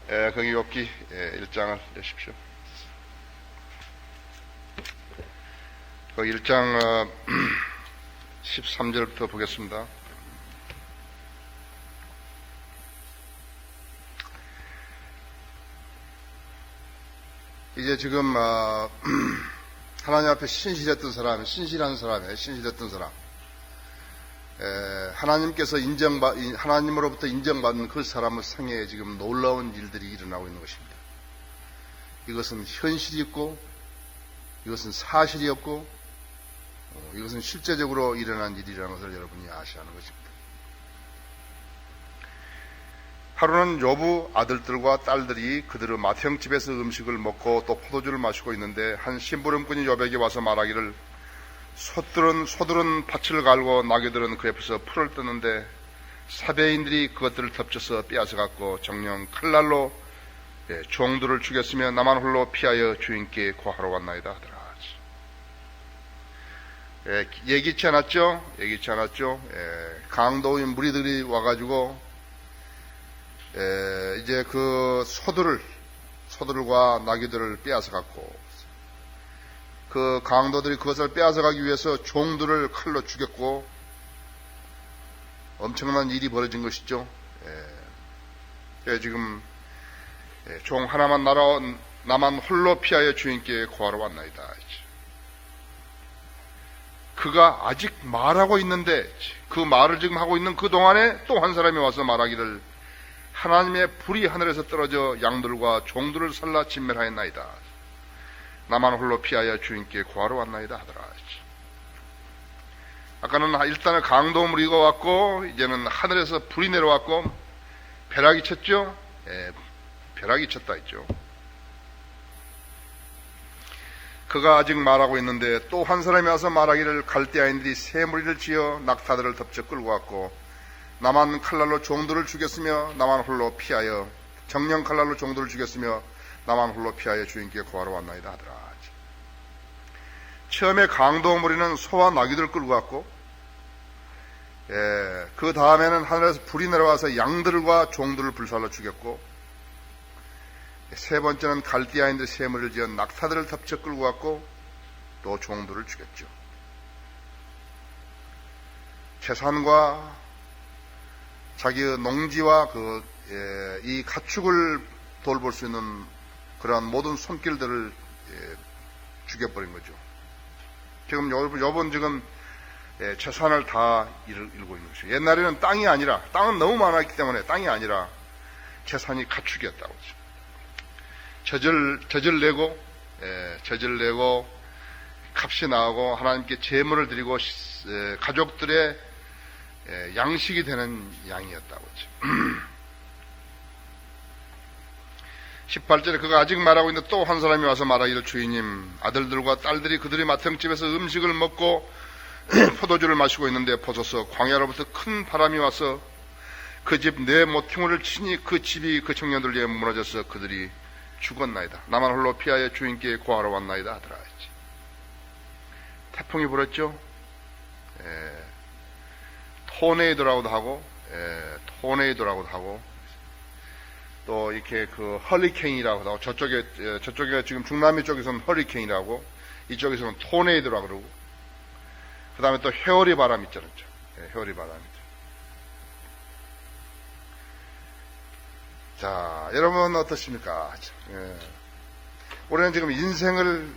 거기 욥기 1장을 여십시오. 거기 1장 13절부터 보겠습니다. 이제 지금 하나님 앞에 신실했던 사람, 신실한 사람이에요. 신실했던 사람. 하나님으로부터 인정받는 그 사람의 생애에 지금 놀라운 일들이 일어나고 있는 것입니다. 이것은 현실이 있고, 이것은 사실이 없고, 이것은 실제적으로 일어난 일이라는 것을 여러분이 아셔야 하는 것입니다. 하루는 욥의 아들들과 딸들이 그들의 맏형집에서 음식을 먹고 또 포도주를 마시고 있는데 한 심부름꾼이 욥에게 와서 말하기를 소들은 밭을 갈고 나귀들은 그 옆에서 풀을 뜨는데 사배인들이 그것들을 덮쳐서 빼앗아갔고 정령 칼날로 종들을 죽였으며 나만 홀로 피하여 주인께 고하러 왔나이다 하더라. 예기치 않았죠? 강도인 무리들이 와가지고 이제 그 소들과 나귀들을 빼앗아갔고 그 강도들이 그것을 빼앗아가기 위해서 종들을 칼로 죽였고 엄청난 일이 벌어진 것이죠. 지금 종 하나만 나만 홀로 피하여 주인께 고하러 왔나이다. 그가 아직 말하고 있는데 그 말을 지금 하고 있는 그 동안에 또 한 사람이 와서 말하기를 하나님의 불이 하늘에서 떨어져 양들과 종들을 살라 진멸하였나이다. 나만 홀로 피하여 주인께 구하러 왔나이다 하더라. 아까는 일단은 강도무리가 왔고 이제는 하늘에서 불이 내려왔고 벼락이 쳤죠. 벼락이 쳤다 했죠. 그가 아직 말하고 있는데 또 한 사람이 와서 말하기를 갈대아인들이 새 무리를 지어 낙타들을 덮쳐 끌고 왔고 나만 칼날로 종들을 죽였으며 나만 홀로 피하여 정령 칼날로 종들을 죽였으며 나만 홀로 피하여 주인께 구하러 왔나이다 하더라. 처음에 강도 무리는 소와 나귀들을 끌고 왔고 그 다음에는 하늘에서 불이 내려와서 양들과 종들을 불살로 죽였고 세 번째는 갈대아인들 세 무리를 지어 낙타들을 덮쳐 끌고 왔고 또 종들을 죽였죠. 재산과 자기의 농지와 이 가축을 돌볼 수 있는 그러한 모든 손길들을 죽여버린 거죠. 지금 요번 지금 재산을 다 잃고 있는 것이죠. 옛날에는 땅은 너무 많았기 때문에 땅이 아니라 재산이 가축이었다고 하죠. 젖을 내고 값이 나오고 하나님께 제물을 드리고 가족들의 양식이 되는 양이었다고 하죠. 18절에 그가 아직 말하고 있는데 또 한 사람이 와서 말하기를 주인님 아들들과 딸들이 그들의 맏형집에서 음식을 먹고 포도주를 마시고 있는데 보소서 광야로부터 큰 바람이 와서 그 집 내 모퉁이를 치니 그 집이 그 청년들 위에 무너져서 그들이 죽었나이다. 나만 홀로 피하여 주인께 구하러 왔나이다 하더라. 태풍이 불었죠. 토네이도라고도 하고 또 이렇게 그 허리케인이라고도 하고 저쪽에 지금 중남미 쪽에서는 허리케인이라고 이쪽에서는 토네이도라고 그러고 그 다음에 또 회오리 바람 있잖아요. 회오리 바람이죠. 자, 여러분 어떻습니까? 우리는 지금 인생을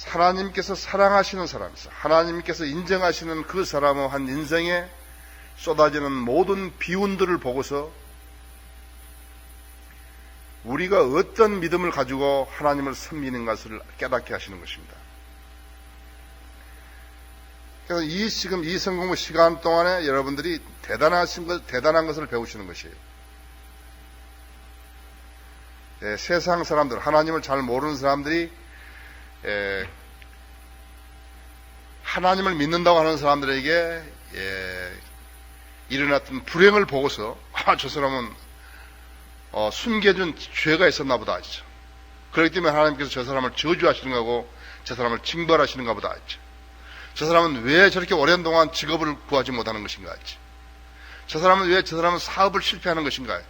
하나님께서 사랑하시는 사람이죠. 하나님께서 인정하시는 그 사람의 한 인생에 쏟아지는 모든 비운들을 보고서 우리가 어떤 믿음을 가지고 하나님을 섬기는 것을 깨닫게 하시는 것입니다. 그래서 지금 이 성공의 시간 동안에 여러분들이 대단한 것을 배우시는 것이에요. 세상 사람들, 하나님을 잘 모르는 사람들이 하나님을 믿는다고 하는 사람들에게 일어났던 불행을 보고서 저 사람은 숨겨준 죄가 있었나 보다 하죠. 그렇기 때문에 하나님께서 저 사람을 저주하시는 거고 저 사람을 징벌하시는가 보다 하죠. 저 사람은 왜 저렇게 오랜 동안 직업을 구하지 못하는 것인가 하죠. 저 사람은 왜 저 사람은 사업을 실패하는 것인가?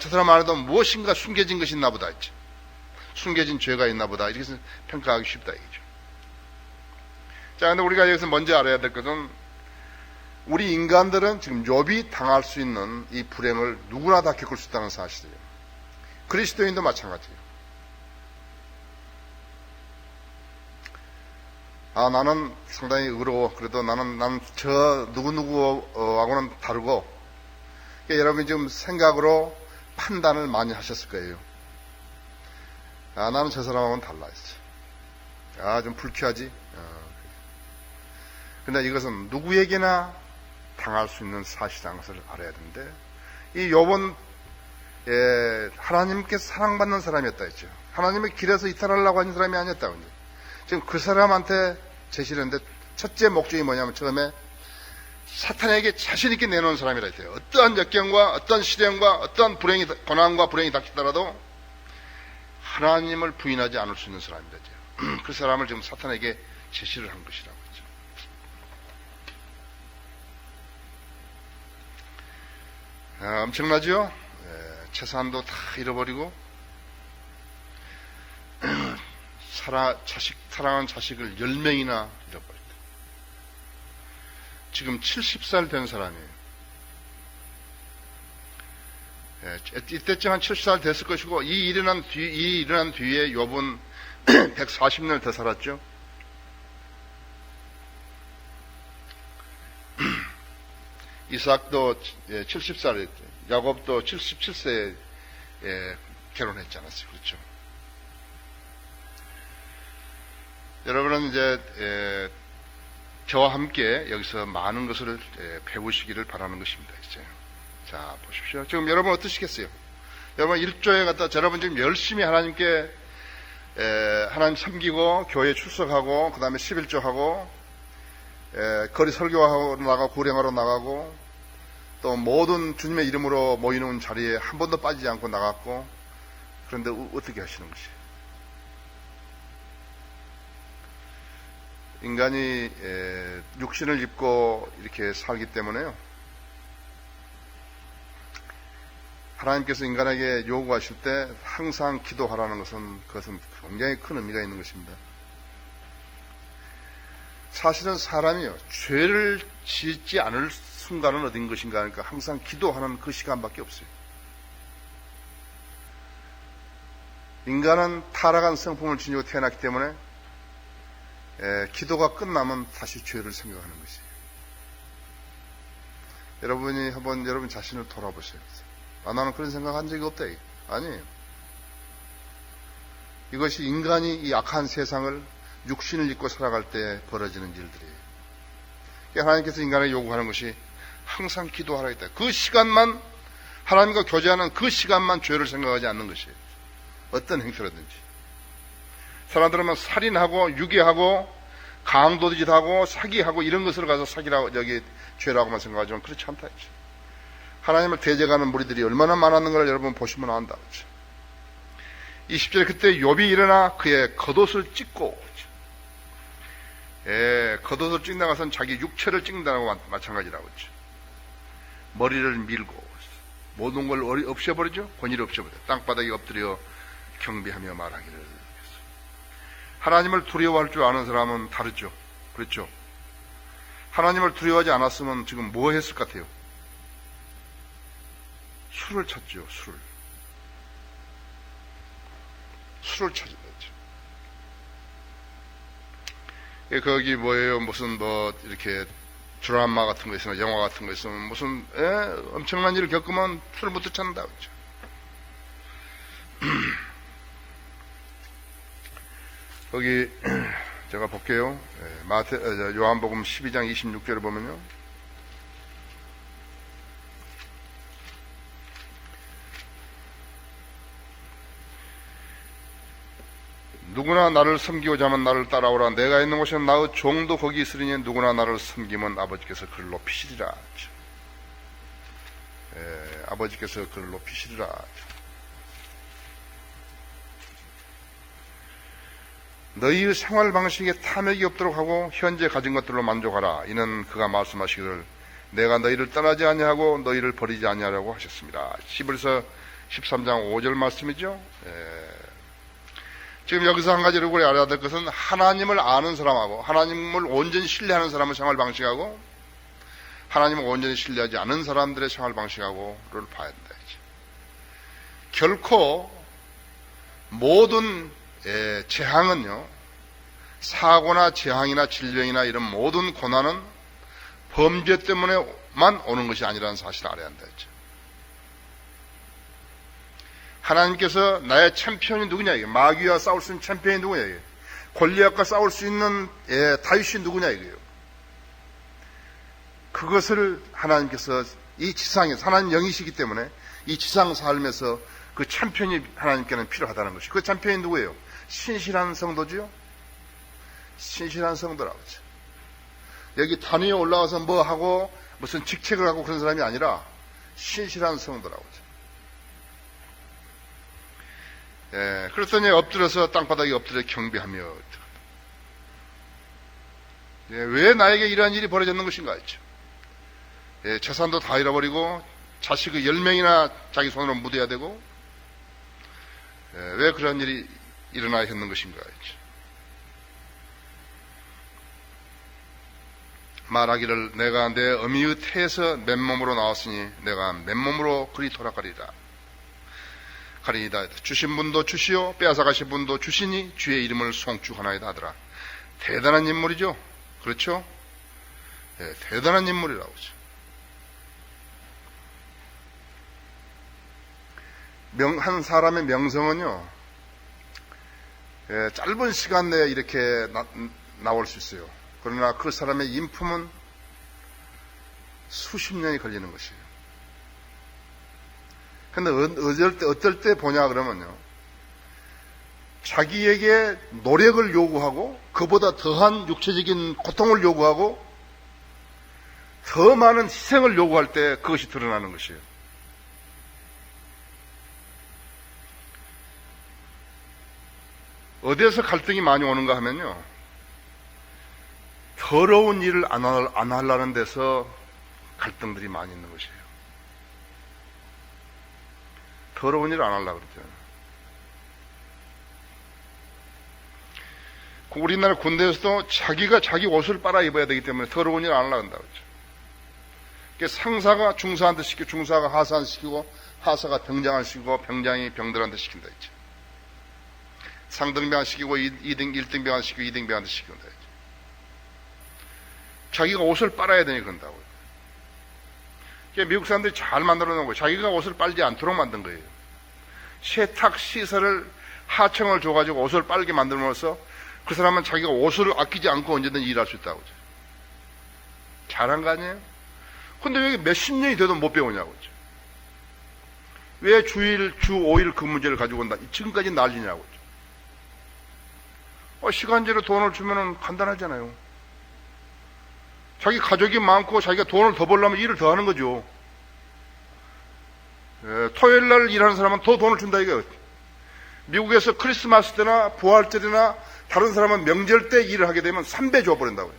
저 사람 안에도 무엇인가 숨겨진 것이 있나 보다 했죠. 숨겨진 죄가 있나 보다. 이렇게 해서 평가하기 쉽다 이거죠. 자, 근데 우리가 여기서 먼저 알아야 될 것은 우리 인간들은 지금 욥이 당할 수 있는 이 불행을 누구나 다 겪을 수 있다는 사실이에요. 그리스도인도 마찬가지예요. 나는 상당히 의로워. 그래도 나는 저 누구누구하고는 다르고. 그러니까 여러분이 지금 생각으로 판단을 많이 하셨을 거예요. 나는 저 사람하고는 달라 했어. 좀 불쾌하지? 근데 이것은 누구에게나 당할 수 있는 사실이라는 것을 알아야 되는데, 이 욥은 하나님께서 사랑받는 사람이었다 했죠. 하나님의 길에서 이탈하려고 하는 사람이 아니었다고. 지금 그 사람한테 제시했는데, 첫째 목적이 뭐냐면 처음에 사탄에게 자신있게 내놓은 사람이라 했어요. 어떠한 역경과 어떠한 시련과 어떠한 고난과 불행이 닥치더라도 하나님을 부인하지 않을 수 있는 사람이라 했죠. 그 사람을 지금 사탄에게 제시를 한 것이라고 했죠. 엄청나죠? 재산도 다 잃어버리고 사랑하는 자식을 10명이나 잃어버렸다. 지금 70살 된 사람이에요. 이때쯤 한 70살 됐을 것이고, 이 일어난 뒤에 욥은 140년을 더 살았죠. 이삭도 70살, 야곱도 77세에 결혼했지 않았어요. 그렇죠. 여러분은 이제 저와 함께 여기서 많은 것을 배우시기를 바라는 것입니다. 이제. 자, 보십시오. 지금 여러분 어떠시겠어요? 여러분 일조에 갖다 여러분 지금 열심히 하나님께 하나님 섬기고 교회 출석하고 그 다음에 11조하고 거리 설교하러 나가고 구령하러 나가고 또 모든 주님의 이름으로 모이는 자리에 한 번도 빠지지 않고 나갔고, 그런데 어떻게 하시는 것이에요? 인간이 육신을 입고 이렇게 살기 때문에요, 하나님께서 인간에게 요구하실 때 항상 기도하라는 그것은 굉장히 큰 의미가 있는 것입니다. 사실은 사람이요, 죄를 짓지 않을 순간은 어딘 것인가 하니까 항상 기도하는 그 시간밖에 없어요. 인간은 타락한 성품을 지니고 태어났기 때문에 기도가 끝나면 다시 죄를 생각하는 것이에요. 여러분이 한번 여러분 자신을 돌아보세요. 나는 그런 생각한 적이 없다. 아니에요. 이것이 인간이 이 악한 세상을 육신을 입고 살아갈 때 벌어지는 일들이에요. 하나님께서 인간에게 요구하는 것이 항상 기도하라 했다. 그 시간만, 하나님과 교제하는 그 시간만 죄를 생각하지 않는 것이에요. 어떤 행태라든지. 사람들은 살인하고 유괴하고 강도짓하고 사기하고 이런 것을 가서 사기라고 여기 죄라고만 생각하지만 그렇지 않다 했죠. 하나님을 대적하는 무리들이 얼마나 많았는가를 여러분 보시면 안다. 20절에 그때 욥이 일어나 그의 겉옷을 찢고, 겉옷을 찢는 것은 자기 육체를 찢는다고 마찬가지라고 했죠. 머리를 밀고 모든 걸 없애버리죠. 권위를 없애버려. 땅바닥에 엎드려 경배하며 말하기를. 하나님을 두려워할 줄 아는 사람은 다르죠. 그렇죠. 하나님을 두려워하지 않았으면 지금 뭐 했을 것 같아요? 술을 찾죠. 술을 찾은 거죠. 거기 뭐예요? 무슨 이렇게 드라마 같은 거 있으면, 영화 같은 거 있으면 무슨 엄청난 일을 겪으면 술부터 찾는다고 했죠. 거기 제가 볼게요. 요한복음 12장 26절을 보면요, 누구나 나를 섬기고자 하면 나를 따라오라. 내가 있는 곳에 나의 종도 거기 있으리니 누구나 나를 섬기면 아버지께서 그를 높이시리라. 아버지께서 그를 높이시리라. 너희의 생활 방식에 탐욕이 없도록 하고 현재 가진 것들로 만족하라. 이는 그가 말씀하시기를 내가 너희를 떠나지 아니하고 너희를 버리지 아니하라고 하셨습니다. 히브리서 13장 5절 말씀이죠. 지금 여기서 한 가지를 우리 알아야 될 것은 하나님을 아는 사람하고 하나님을 온전히 신뢰하는 사람의 생활 방식하고 하나님을 온전히 신뢰하지 않은 사람들의 생활 방식하고를 봐야 된다. 결코 모든 재앙은요, 사고나 재앙이나 질병이나 이런 모든 고난은 범죄 때문에만 오는 것이 아니라는 사실을 알아야 한다 했죠. 하나님께서 나의 챔피언이 누구냐, 이게 마귀와 싸울 수 있는 챔피언이 누구냐, 이게 골리앗과 싸울 수 있는 다윗이 누구냐, 이게요. 그것을 하나님께서 이 지상에서, 하나님 영이시기 때문에 이 지상 삶에서 그 챔피언이 하나님께는 필요하다는 것이. 그 챔피언이 누구예요? 신실한 성도지요? 신실한 성도라고 하죠. 여기 단 위에 올라가서 뭐 하고 무슨 직책을 하고 그런 사람이 아니라 신실한 성도라고 하죠. 그랬더니 엎드려서 땅바닥에 엎드려 경배하며, 왜 나에게 이러한 일이 벌어졌는 것인가 했죠. 재산도 다 잃어버리고 자식을 10명이나 자기 손으로 묻어야 되고, 왜 그런 일이 일어나야 했는 것인가 했죠. 말하기를 내가 내 어미의 태에서 맨몸으로 나왔으니 내가 맨몸으로 그리 돌아가리라. 가리이다. 주신 분도 주시오, 빼앗아 가신 분도 주시니 주의 이름을 송축하나이다 하더라. 대단한 인물이죠. 그렇죠? 대단한 인물이라고 하죠. 한 사람의 명성은요, 짧은 시간 내에 이렇게 나올 수 있어요. 그러나 그 사람의 인품은 수십 년이 걸리는 것이에요. 근데 어떨 때 보냐 그러면요, 자기에게 노력을 요구하고 그보다 더한 육체적인 고통을 요구하고 더 많은 희생을 요구할 때 그것이 드러나는 것이에요. 어디에서 갈등이 많이 오는가 하면요, 더러운 일을 안 하려는 데서 갈등들이 많이 있는 것이에요. 더러운 일을 안 하려고 그러죠. 우리나라 군대에서도 자기가 자기 옷을 빨아 입어야 되기 때문에 더러운 일을 안 하려고 한다고 그러죠. 상사가 중사한테 시키고 중사가 하사한테 시키고 하사가 병장한테 시키고 병장이 병들한테 시킨다 했죠. 상등병한테 시키고 1등병한테 시키고 2등병한테 시킨다 했죠. 자기가 옷을 빨아야 되니 그런다고요. 미국 사람들이 잘 만들어 놓은 거예요. 자기가 옷을 빨지 않도록 만든 거예요. 세탁 시설을 하청을 줘가지고 옷을 빨게 만들면서 그 사람은 자기가 옷을 아끼지 않고 언제든 일할 수 있다고. 잘한 거 아니에요? 근데 왜 몇십 년이 돼도 못 배우냐고. 왜 주 5일 근무제를 가지고 온다? 지금까지 난리냐고. 시간제로 돈을 주면은 간단하잖아요. 자기 가족이 많고 자기가 돈을 더 벌려면 일을 더 하는 거죠. 토요일 날 일하는 사람은 더 돈을 준다 이거예요. 미국에서 크리스마스 때나 부활절이나 다른 사람은 명절 때 일을 하게 되면 3배 줘버린다고요.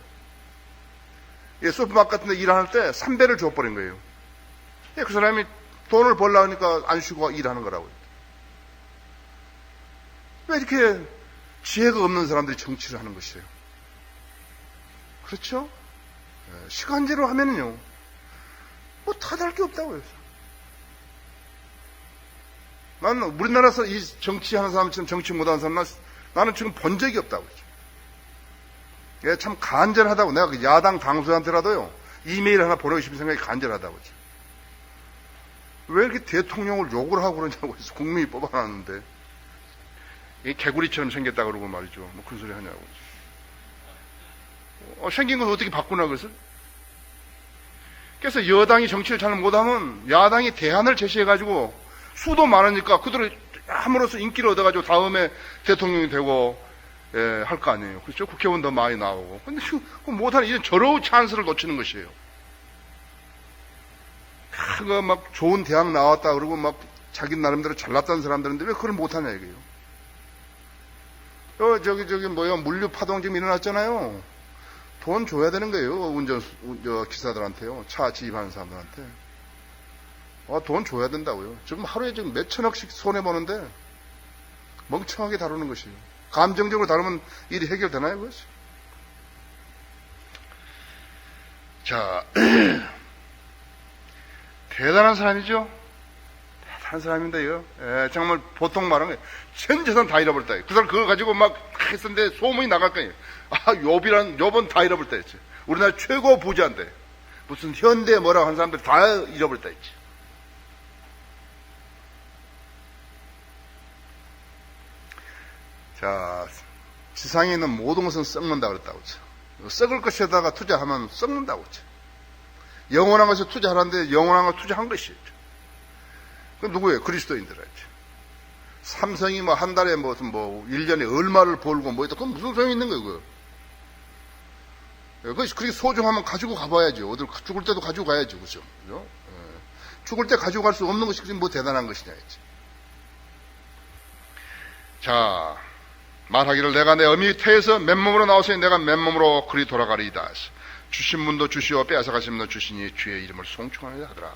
슈퍼마켓 같은 데 일하는 때 3배를 줘버린 거예요. 그 사람이 돈을 벌려고 하니까 안 쉬고 일하는 거라고요. 왜 이렇게 지혜가 없는 사람들이 정치를 하는 것이에요? 그렇죠? 시간제로 하면은요, 뭐 다를 게 없다고요. 나는 우리나라에서 이 정치하는 사람처럼 정치 못하는 사람 나는 지금 본 적이 없다고 그러죠. 참 간절하다고. 내가 그 야당 당수한테라도요 이메일 하나 보내고 싶은 생각이 간절하다고. 왜 이렇게 대통령을 욕을 하고 그러냐고 해서 국민이 뽑아놨는데 이 개구리처럼 생겼다 그러고 말이죠. 뭐 그런 소리 하냐고. 생긴 건 어떻게 바꾸나 그래서? 그래서 여당이 정치를 잘 못하면 야당이 대안을 제시해가지고 수도 많으니까 그들을 함으로써 인기를 얻어가지고 다음에 대통령이 되고 할 거 아니에요. 그렇죠? 국회의원 더 많이 나오고. 근데 못하는 이런 저러운 찬스를 놓치는 것이에요. 그거 막 좋은 대학 나왔다 그러고 막 자기 나름대로 잘났다는 사람들인데 왜 그걸 못하냐 이거예요. 저기 물류 파동 지금 일어났잖아요. 돈 줘야 되는 거예요. 기사들한테요. 차 지입하는 사람들한테. 돈 줘야 된다고요. 지금 하루에 지금 몇 천억씩 손해보는데 멍청하게 다루는 것이에요. 감정적으로 다루면 일이 해결되나요, 그것이? 자, 대단한 사람이죠? 대단한 사람입니다, 이거. 정말 보통 말은 거예요. 전 재산 다 잃어버렸다. 그 사람 그걸 가지고 막 했었는데 소문이 나갈 거예요. 욥은 다 잃어버렸다 했지. 우리나라 최고 부자인데. 무슨 현대 뭐라고 한 사람들 다 잃어버렸다 했지. 자, 지상에 있는 모든 것은 썩는다 그랬다고 했죠. 썩을 것에다가 투자하면 썩는다고 했죠. 영원한 것에 투자하라는데 영원한 걸 투자한 것이죠. 그 누구예요? 그리스도인들이죠. 삼성이 한 달에 1년에 얼마를 벌고 그건 무슨 소용이 있는 거예요, 그것이 그렇게 소중하면 가지고 가봐야죠. 어딜 죽을 때도 가지고 가야죠, 그죠? 죽을 때 가지고 갈 수 없는 것이 뭐 대단한 것이냐, 했지. 자, 말하기를 내가 내 어미 태에서 맨몸으로 나와서 내가 맨몸으로 그리 돌아가리이다. 주신 분도 주시오 빼앗아가신 분도 주시니 주의 이름을 송축하리라 하더라.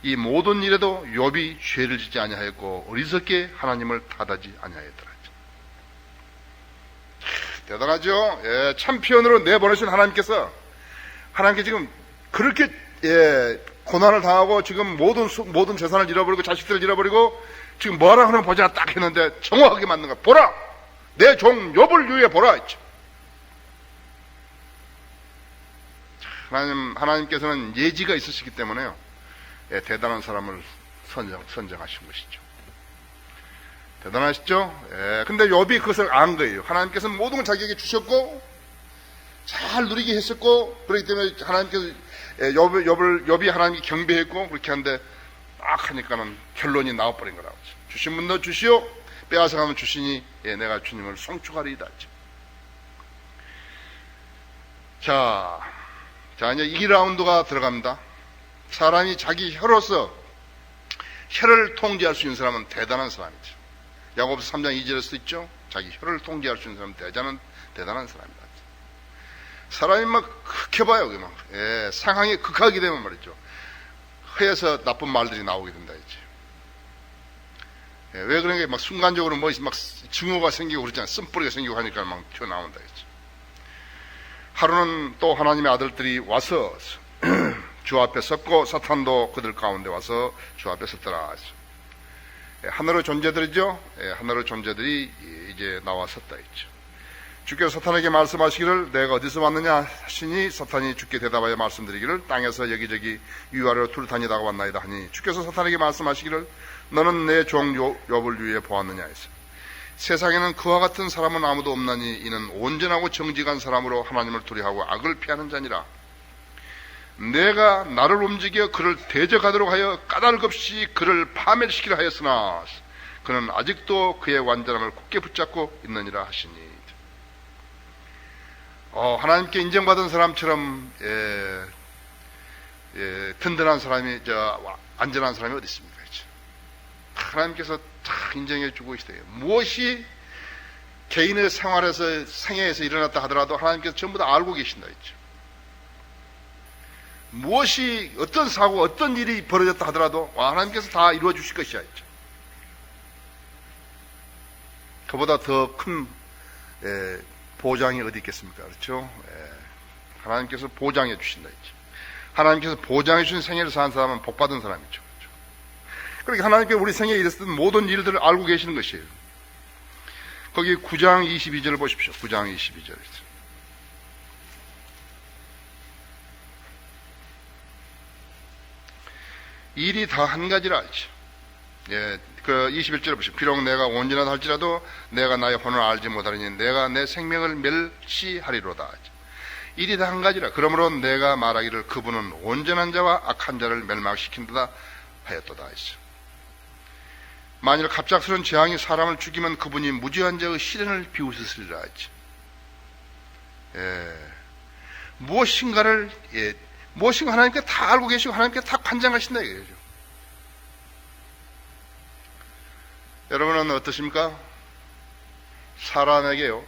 이 모든 일에도 욥이 죄를 짓지 아니하였고 어리석게 하나님을 탓하지 아니하였더라. 대단하죠? 예, 참편으로 내보내신 하나님께 지금 그렇게 고난을 당하고 지금 모든 재산을 잃어버리고 자식들을 잃어버리고 지금 뭐라 하는 보자 딱 했는데 정확하게 맞는 거야. 보라! 내 종 욥을 위해 보라! 했죠. 하나님께서는 예지가 있으시기 때문에요. 대단한 사람을 선정하신 것이죠. 대단하시죠? 근데 욥이 그것을 안 거예요. 하나님께서는 모든 걸 자기에게 주셨고 잘 누리게 했었고 그렇기 때문에 하나님께서 욥이 하나님께 경배했고 그렇게 하는데 딱 하니까는 결론이 나와버린 거라고. 주신 분도 주시오 빼앗아가면 주시니 내가 주님을 송축하리이다. 자 이제 2라운드가 들어갑니다. 사람이 자기 혀로서 혀를 통제할 수 있는 사람은 대단한 사람이죠. 야고보서 3장 2절에 써 있죠. 자기 혀를 통제할 수 있는 사람은 대단한 사람이다. 사람이 막 극해봐요. 상황이 극하게 되면 말이죠. 혀에서 나쁜 말들이 나오게 된다 했지. 왜 그런 게 막 순간적으로 막 증오가 생기고 그러잖아요. 쓴뿌리가 생기고 하니까 막 튀어나온다 했지. 하루는 또 하나님의 아들들이 와서 주 앞에 섰고 사탄도 그들 가운데 와서 주 앞에 섰더라. 하늘의 존재들이죠. 하늘의 존재들이 이제 나와 섰다 했죠. 주께서 사탄에게 말씀하시기를 내가 어디서 왔느냐 하시니 사탄이 주께 대답하여 말씀드리기를 땅에서 여기저기 위아래로 두루다니다가 왔나이다 하니 주께서 사탄에게 말씀하시기를 너는 내 종 욥을 위해 보았느냐 했어. 세상에는 그와 같은 사람은 아무도 없나니 이는 온전하고 정직한 사람으로 하나님을 두려워하고 악을 피하는 자니라. 내가 나를 움직여 그를 대적하도록 하여 까닭 없이 그를 파멸시키려 하였으나 그는 아직도 그의 완전함을 굳게 붙잡고 있느니라 하시니. 하나님께 인정받은 사람처럼 든든한 사람이 안전한 사람이 어디 있습니까? 하나님께서 다 인정해 주고 있어요. 무엇이 개인의 생애에서 일어났다 하더라도 하나님께서 전부 다 알고 계신다 했죠. 무엇이 어떤 사고 어떤 일이 벌어졌다 하더라도 하나님께서 다 이루어 주실 것이야 했죠. 그보다 더 큰 보장이 어디 있겠습니까? 그렇죠? 하나님께서 보장해 주신다 했죠. 하나님께서 보장해 주신 생애를 사는 사람은 복받은 사람이죠. 그러니까 하나님께서 우리 생애에 일었던 모든 일들을 알고 계시는 것이에요. 거기 9장 22절을 보십시오. 9장 22절. 일이 다 한 가지라 하죠. 그 21절을 보십시오. 비록 내가 온전하다 할지라도 내가 나의 혼을 알지 못하리니 내가 내 생명을 멸시하리로다 하죠. 일이 다 한 가지라. 그러므로 내가 말하기를 그분은 온전한 자와 악한 자를 멸망시킨다 하였도다 하죠. 만일 갑작스러운 재앙이 사람을 죽이면 그분이 무죄한 자의 시련을 비우셨으리라 하죠. 무엇인가 하나님께 다 알고 계시고 하나님께 다 관장하신다 이거죠. 여러분은 어떠십니까? 사람에게요,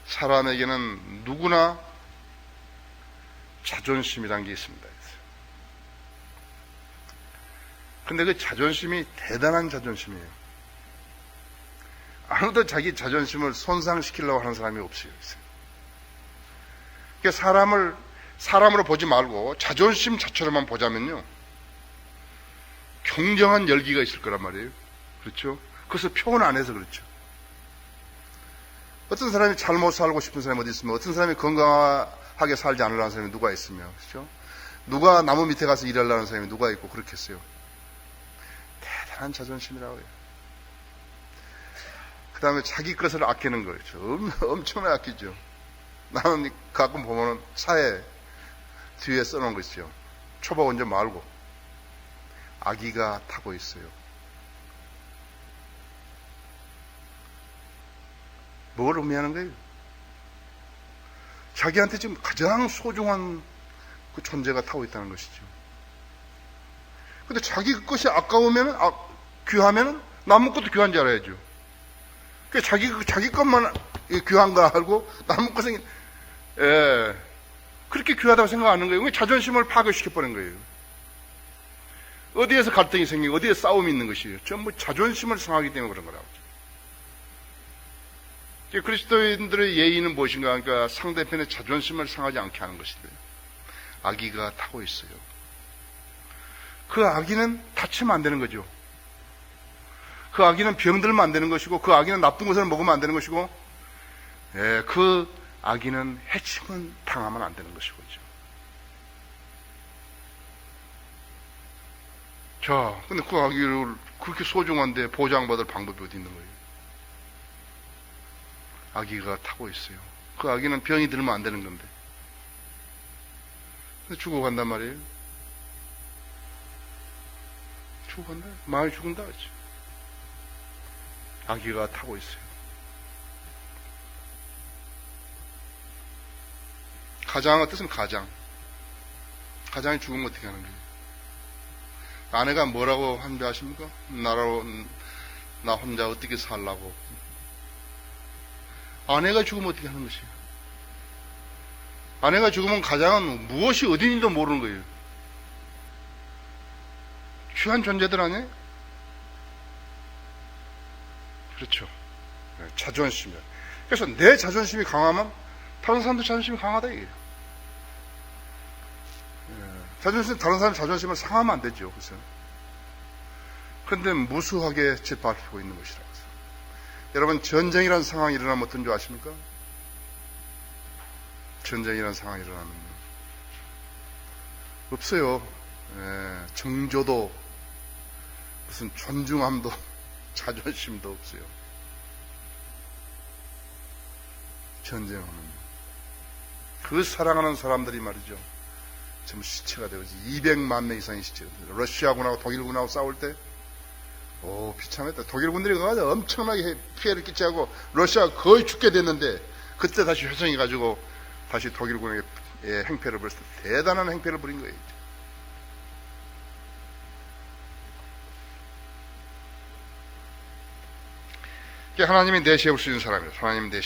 사람에게는 누구나 자존심이란 게 있습니다. 근데 그 자존심이 대단한 자존심이에요. 아무도 자기 자존심을 손상시키려고 하는 사람이 없어요. 그러니까 사람으로 보지 말고 자존심 자체로만 보자면요, 경정한 열기가 있을 거란 말이에요. 그렇죠? 그것을 표현 안 해서 그렇죠. 어떤 사람이 잘못 살고 싶은 사람이 어디 있으면, 어떤 사람이 건강하게 살지 않으려는 사람이 누가 있으며, 그렇죠? 누가 나무 밑에 가서 일하려는 사람이 누가 있고 그렇겠어요. 대단한 자존심이라고 해요. 그 다음에 자기 것을 아끼는 거죠. 엄청나게 아끼죠. 나는 가끔 보면은 사회 뒤에 써놓은 거 있어요. 초보 운전 말고 아기가 타고 있어요. 뭘 의미하는 거예요? 자기한테 지금 가장 소중한 그 존재가 타고 있다는 것이죠. 근데 자기 것이 아까우면, 귀하면 남의 것도 귀한 줄 알아야죠. 그러니까 자기 것만 귀한 거 알고 남의 것은, 그렇게 귀하다고 생각하는 거예요. 자존심을 파괴시켜버린 거예요. 어디에서 갈등이 생기고 어디에 싸움이 있는 것이에요. 전부 자존심을 상하기 때문에 그런 거라고. 그리스도인들의 예의는 무엇인가? 그러니까 상대편의 자존심을 상하지 않게 하는 것인데, 아기가 타고 있어요. 그 아기는 다치면 안 되는 거죠. 그 아기는 병들면 안 되는 것이고, 그 아기는 나쁜 것을 먹으면 안 되는 것이고, 그 아기는 해치면 당하면 안 되는 것이고. 자, 근데 그 아기를 그렇게 소중한데 보장받을 방법이 어디 있는 거예요? 아기가 타고 있어요. 그 아기는 병이 들면 안 되는 건데. 근데 죽어간단 말이에요. 죽어간다. 많이 죽은다. 그렇죠? 아기가 타고 있어요. 가장의 뜻은 가장. 가장이 죽으면 어떻게 하는 거예요? 아내가 뭐라고 한줄 아십니까? 나 혼자 어떻게 살라고. 아내가 죽으면 어떻게 하는 것이에요? 아내가 죽으면 가장은 무엇이 어딘지도 모르는 거예요. 귀한 존재들 아니에요? 그렇죠. 자존심이요. 그래서 내 자존심이 강하면 다른 사람도 자존심이 강하다 이게요. 다른 사람 자존심을 상하면 안 되죠. 그래서. 그런데 무수하게 짓밟히고 있는 것이라고. 여러분, 전쟁이라는 상황이 일어나면 어떤 줄 아십니까? 전쟁이라는 상황이 일어나면 없어요. 정조도 무슨 존중함도 자존심도 없어요. 전쟁하면 그 사랑하는 사람들이 말이죠, 전부 시체가 되어지 200만 명 이상의 시체가 돼요. 러시아군하고 독일군하고 싸울 때 비참했다. 독일군들이 가서 엄청나게 피해를 끼치고 러시아가 거의 죽게 됐는데, 그때 다시 회성해가지고 다시 독일군에게 행패를 벌였을 때 대단한 행패를 벌인 거예요. 하나님이 내세울 수 있는 사람이에요. 하나님 탁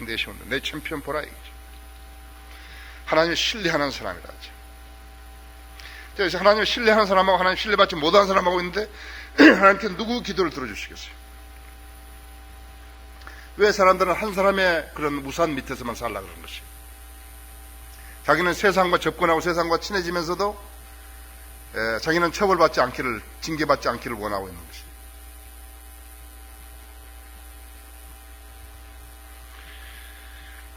내세우는데, 내 챔피언 보라 이거죠. 하나님을 신뢰하는 사람이라 하죠. 그래서 하나님을 신뢰하는 사람하고 하나님 신뢰받지 못하는 사람하고 있는데, 하나님께 누구 기도를 들어주시겠어요? 왜 사람들은 한 사람의 그런 우산 밑에서만 살라 그러는 것이에요? 자기는 세상과 접근하고 세상과 친해지면서도 자기는 처벌받지 않기를, 징계받지 않기를 원하고 있는 것이에요.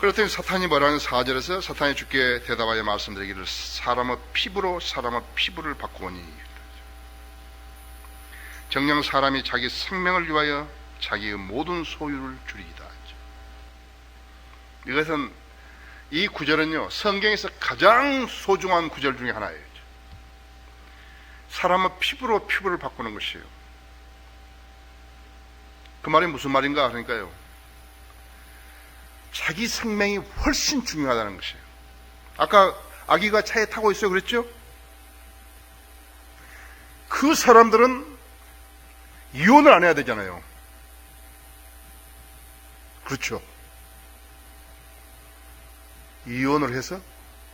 그렇더니 사탄이 뭐라는 4절에서 사탄이 주께 대답하여 말씀드리기를, 사람의 피부를 바꾸오니, 정녕 사람이 자기 생명을 위하여 자기의 모든 소유를 줄이기다. 이것은, 이 구절은요, 성경에서 가장 소중한 구절 중에 하나예요. 사람의 피부를 바꾸는 것이에요. 그 말이 무슨 말인가 하니까요, 자기 생명이 훨씬 중요하다는 것이에요. 아까 아기가 차에 타고 있어요 그랬죠? 그 사람들은 이혼을 안 해야 되잖아요. 그렇죠. 이혼을 해서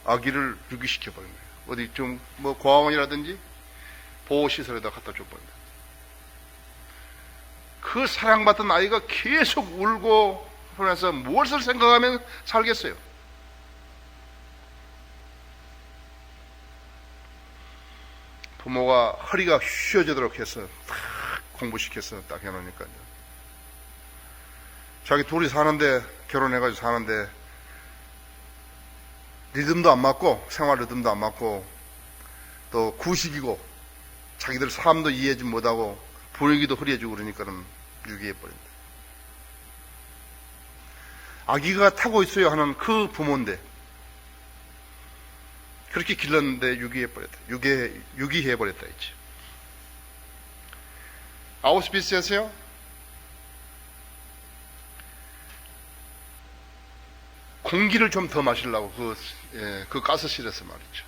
아기를 유기시켜버린 거예요. 어디 좀 뭐 고아원이라든지 보호시설에다 갖다 줘버린다. 그 사랑받던 아이가 계속 울고 그래서 무엇을 생각하면 살겠어요. 부모가 허리가 휘어지도록 해서 딱 공부시켜서 딱 해놓으니까요. 자기 둘이 사는데, 결혼해가지고 사는데 리듬도 안 맞고, 생활 리듬도 안 맞고, 또 구식이고, 자기들 삶도 이해하지 못하고 분위기도 흐려지고 그러니까는 유기해버린다. 아기가 타고 있어야 하는 그 부모인데 그렇게 길렀는데 유기해버렸다. 유기해버렸다 했지. 아우슈비츠에서요, 공기를 좀 더 마시려고 그 가스실에서 말이죠.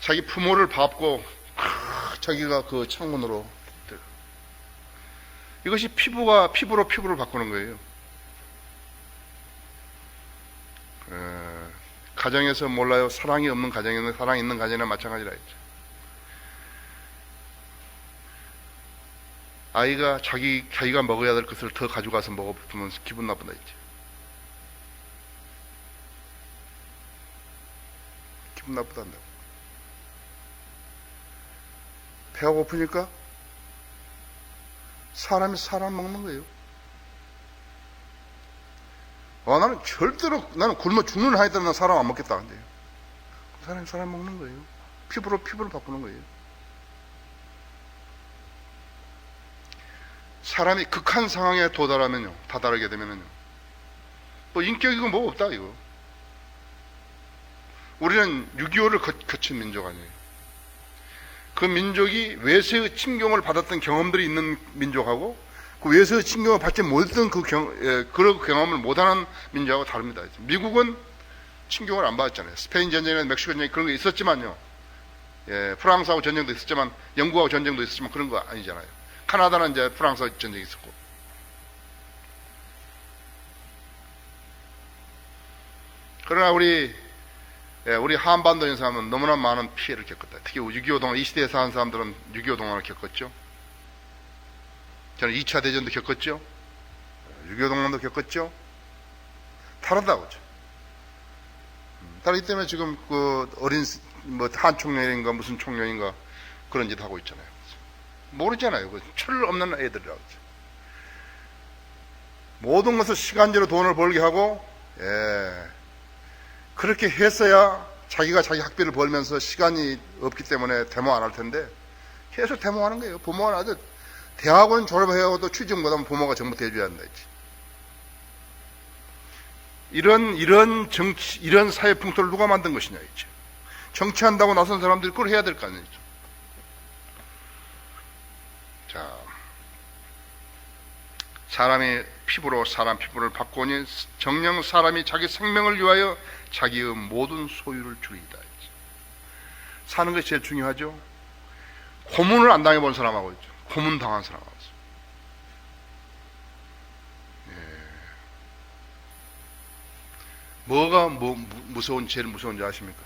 자기 부모를 밟고 자기가 그 창문으로 들어가. 이것이 피부로 피부를 바꾸는 거예요. 가정에서 몰라요. 사랑이 없는 가정에는 사랑이 있는 가정이나 마찬가지라 했죠. 아이가 자기가 먹어야 될 것을 더 가져가서 먹어보면 기분 나쁘다 했죠. 기분 나쁘다 한다고. 배가 고프니까 사람이 사람 먹는 거예요. 나는 절대로 굶어 죽는 한이 있다면 사람 안 먹겠다. 근데요, 그 사람이 사람 먹는 거예요. 피부로 피부를 바꾸는 거예요. 사람이 극한 상황에 다다르게 되면요, 뭐 인격이고 뭐 없다 이거. 우리는 6.25를 거친 민족 아니에요. 그 민족이 외세의 침공을 받았던 경험들이 있는 민족하고 그 외세의 침공을 받지 못했던 그런 경험을 못하는 민족하고 다릅니다. 미국은 침공을 안 받았잖아요. 스페인 전쟁이나 멕시코 전쟁 그런 게 있었지만요. 프랑스하고 전쟁도 있었지만, 영국하고 전쟁도 있었지만 그런 거 아니잖아요. 카나다는 이제 프랑스하고 전쟁이 있었고. 그러나 우리 한반도인 사람은 너무나 많은 피해를 겪었다. 특히 6.25 동안, 이 시대에 사는 사람들은 6.25 동안을 겪었죠. 저는 2차 대전도 겪었죠. 6.25 동안도 겪었죠. 다르다고죠. 다르기 때문에 지금 한 총련인가 무슨 총련인가 그런 짓 하고 있잖아요. 모르잖아요. 철 없는 애들이라고. 모든 것을 시간제로 돈을 벌게 하고, 그렇게 했어야 자기가 자기 학비를 벌면서 시간이 없기 때문에 데모 안 할 텐데 계속 데모하는 거예요. 부모는 아주 대학원 졸업해도 취직 못하면 부모가 전부 대줘야 한다 했지. 이런 사회 풍토를 누가 만든 것이냐 했지. 정치한다고 나선 사람들이 그걸 해야 될 거 아니죠. 자, 사람이 사람 피부를 바꾸니 정녕 사람이 자기 생명을 위하여 자기의 모든 소유를 줄이다. 사는 것이 제일 중요하죠. 고문을 안 당해본 사람하고 있죠. 고문 당한 사람하고 있죠. 뭐가 제일 무서운지 아십니까?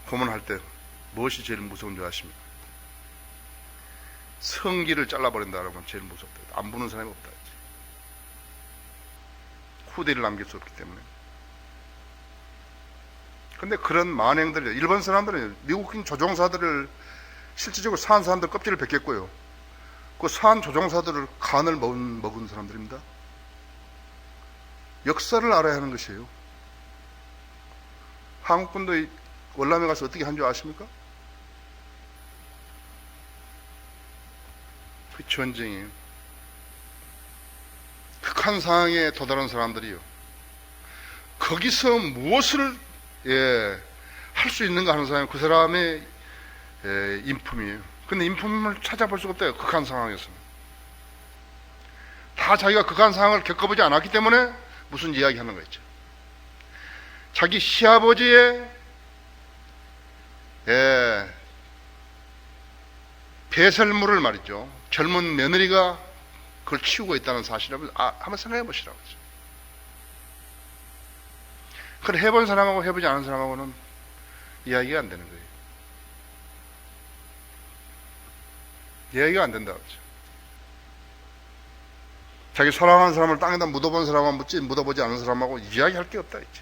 고문할 때 무엇이 제일 무서운지 아십니까? 성기를 잘라버린다는 건 제일 무섭다. 안 부는 사람이 없다. 후대를 남길 수 없기 때문에. 근데 그런 만행들, 일본 사람들은 미국인 조종사들을 실질적으로 산 사람들 껍질을 벗겼고요. 그 산 조종사들을 간을 먹은 사람들입니다. 역사를 알아야 하는 것이에요. 한국군도 월남에 가서 어떻게 한 줄 아십니까? 그 전쟁이에요. 극한 상황에 도달한 사람들이요, 거기서 무엇을 할 수 있는가 하는 사람이 그 사람의 인품이에요. 근데 인품을 찾아볼 수가 없대요. 극한 상황에서는 다 자기가 극한 상황을 겪어보지 않았기 때문에 무슨 이야기 하는 거 있죠. 자기 시아버지의 배설물을 말이죠, 젊은 며느리가 그걸 치우고 있다는 사실을 한번 생각해 보시라고. 그걸 해본 사람하고 해보지 않은 사람하고는 이야기가 안 되는 거예요. 이야기가 안 된다고 그러죠. 자기 사랑하는 사람을 땅에다 묻어본 사람하고 묻어보지 않은 사람하고 이야기할 게 없다 이제.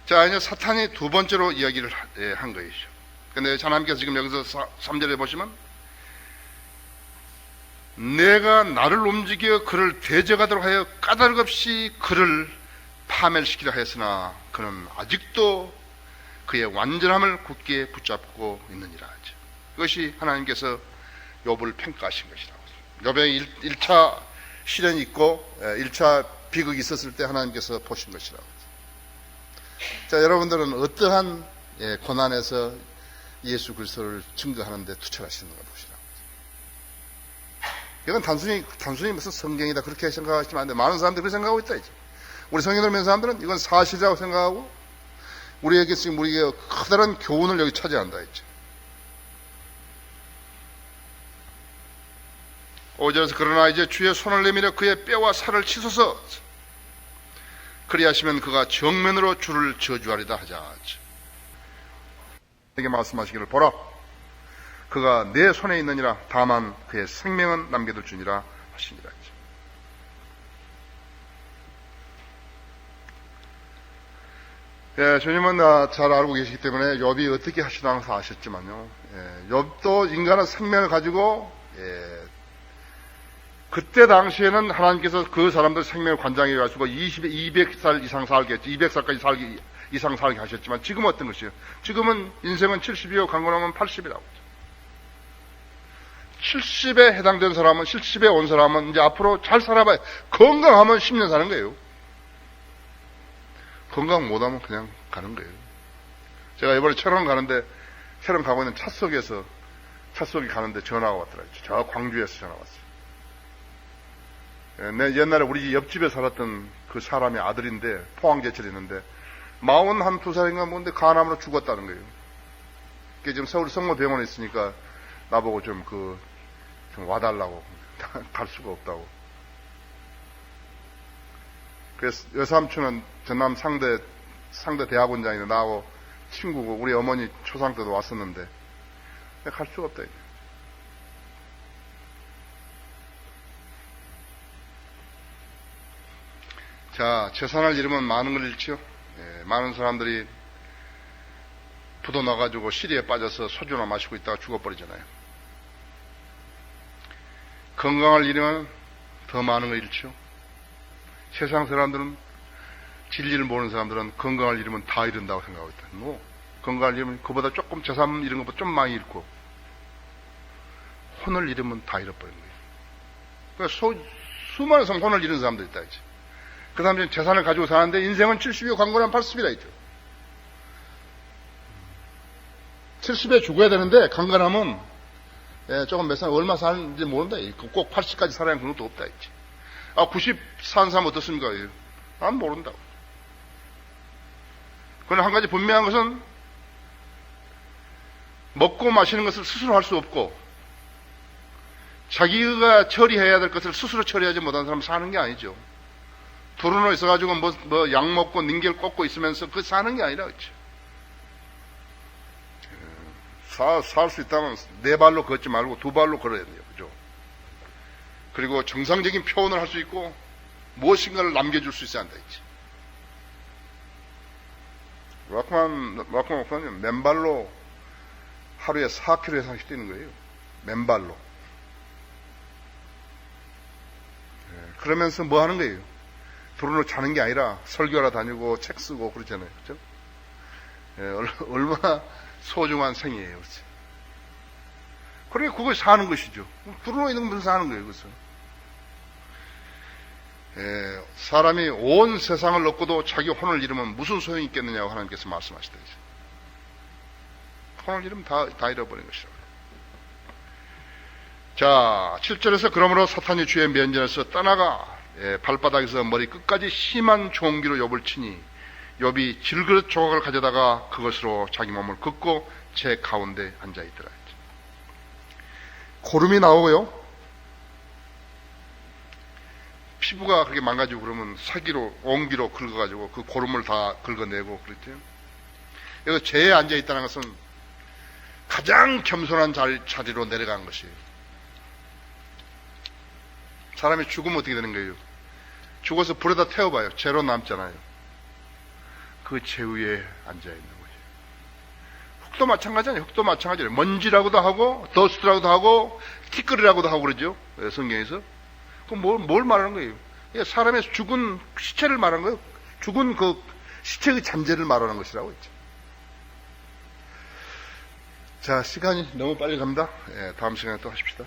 자, 이제 사탄이 두 번째로 이야기를 한 것이죠. 근데 하나님께서 지금 여기서 3절에 보시면 내가 나를 움직여 그를 대적하도록 하여 까닭없이 그를 파멸시키려 하였으나 그는 아직도 그의 완전함을 굳게 붙잡고 있느니라 하죠. 그것이 하나님께서 욥을 평가하신 것이라고. 욥의 1차 시련이 있고 1차 비극이 있었을 때 하나님께서 보신 것이라고. 자, 여러분들은 어떠한 고난에서 예수 그리스도를 증거하는 데 투철하시는가 보시라고. 이건 단순히 무슨 성경이다 그렇게 생각하시면 안 돼. 많은 사람들이 그렇게 생각하고 있다 이제. 우리 성경을 믿는 사람들은 이건 사실이라고 생각하고 우리에게 지금 우리에게 커다란 교훈을 여기 차지한다 이제. 5절에서 그러나 이제 주의 손을 내밀어 그의 뼈와 살을 치소서 그리하시면 그가 정면으로 주를 저주하리다 하자. 내게 말씀하시기를 보라 그가 내 손에 있느니라 다만 그의 생명은 남겨둘 주니라 하시니라. 예, 주님은 잘 알고 계시기 때문에 욥이 어떻게 하시나 항상 아셨지만요. 욥도 인간의 생명을 가지고 그때 당시에는 하나님께서 그 사람들 생명을 관장해 가지고 200살 이상 살게 했죠. 200살까지 이상 살게 하셨지만 지금은 어떤 것이에요? 지금은 인생은 70이요 강건하면 80이라고. 70에 해당된 사람은 70에 온 사람은 이제 앞으로 잘 살아봐야 건강하면 10년 사는 거예요. 건강 못하면 그냥 가는 거예요. 제가 이번에 철원 가는데 철원 가고 있는 차 속에 가는데 전화가 왔더라고요. 저 광주에서 전화 왔어요. 내 옛날에 우리 집 옆집에 살았던 그 사람의 아들인데 포항제철이 있는데 41~2살인가 뭔데 간암으로 죽었다는 거예요. 그게 지금 서울 성모병원에 있으니까 나보고 좀 와달라고 갈 수가 없다고. 그래서 여삼촌은 전남 상대 대학원장인데 나하고 친구고 우리 어머니 초상 때도 왔었는데 갈 수가 없다. 자, 재산을 잃으면 많은 걸 잃죠. 많은 사람들이 부도 나가지고 시리에 빠져서 소주나 마시고 있다가 죽어버리잖아요. 건강을 잃으면 더 많은 걸 잃죠. 세상 사람들은 진리를 모르는 사람들은 건강을 잃으면 다 잃는다고 생각하고 있다. 건강을 잃으면 그보다 조금 재산 잃은 것보다 좀 많이 잃고 혼을 잃으면 다 잃어버리는 거예요. 그러니까 수많은 혼을 잃은 사람들 있다 이제. 그 사람들은 재산을 가지고 사는데 인생은 70이고 강건한 80이라 있죠. 70에 죽어야 되는데 강건하면 조금 몇 살 얼마 사는지 모른다. 꼭 80까지 살아야 하는 것도 없다 있지. 90 사는 사람 어떻습니까? 난 모른다고. 그러나 한 가지 분명한 것은 먹고 마시는 것을 스스로 할 수 없고 자기가 처리해야 될 것을 스스로 처리하지 못하는 사람은 사는 게 아니죠. 두루노 있어가지고 약 먹고 닌겔 꽂고 있으면서 그 사는 게 아니라 그렇죠. 살 수 있다면 네 발로 걷지 말고 두 발로 걸어야 돼요. 그죠? 그리고 정상적인 표현을 할 수 있고 무엇인가를 남겨줄 수 있어야 한다 했지. 라크만 목사님 맨발로 하루에 4km 이상씩 뛰는 거예요. 맨발로. 그러면서 뭐 하는 거예요? 두루노 자는 게 아니라 설교하러 다니고 책 쓰고 그러잖아요. 그죠? 얼마나 소중한 생이에요. 그렇죠? 그러니까 그걸 사는 것이죠. 두루노 있는 것을 사는 거예요. 그래서 사람이 온 세상을 얻고도 자기 혼을 잃으면 무슨 소용이 있겠느냐고 하나님께서 말씀하시다. 혼을 잃으면 다 잃어버린 것이라고. 자, 7절에서 그러므로 사탄이 주의 면전에서 떠나가 발바닥에서 머리 끝까지 심한 종기로 욥을 치니 욥이 질그릇 조각을 가져다가 그것으로 자기 몸을 긋고 제 가운데 앉아있더라. 고름이 나오고요. 피부가 그렇게 망가지고 그러면 사기로, 옹기로 긁어가지고 그 고름을 다 긁어내고 그랬죠. 여기 죄에 앉아있다는 것은 가장 겸손한 자리로 내려가는 것이에요. 사람이 죽으면 어떻게 되는 거예요? 죽어서 불에다 태워봐요. 죄로 남잖아요. 그 죄 위에 앉아있는 거예요. 흙도 마찬가지잖아요. 흙도 마찬가지예요. 먼지라고도 하고 더스트라고도 하고 티끌이라고도 하고 그러죠. 성경에서. 그럼 뭘 말하는 거예요? 사람의 죽은 시체를 말하는 거예요. 죽은 그 시체의 잔재를 말하는 것이라고 했죠. 자, 시간이 너무 빨리 갑니다. 다음 시간에 또 하십시다.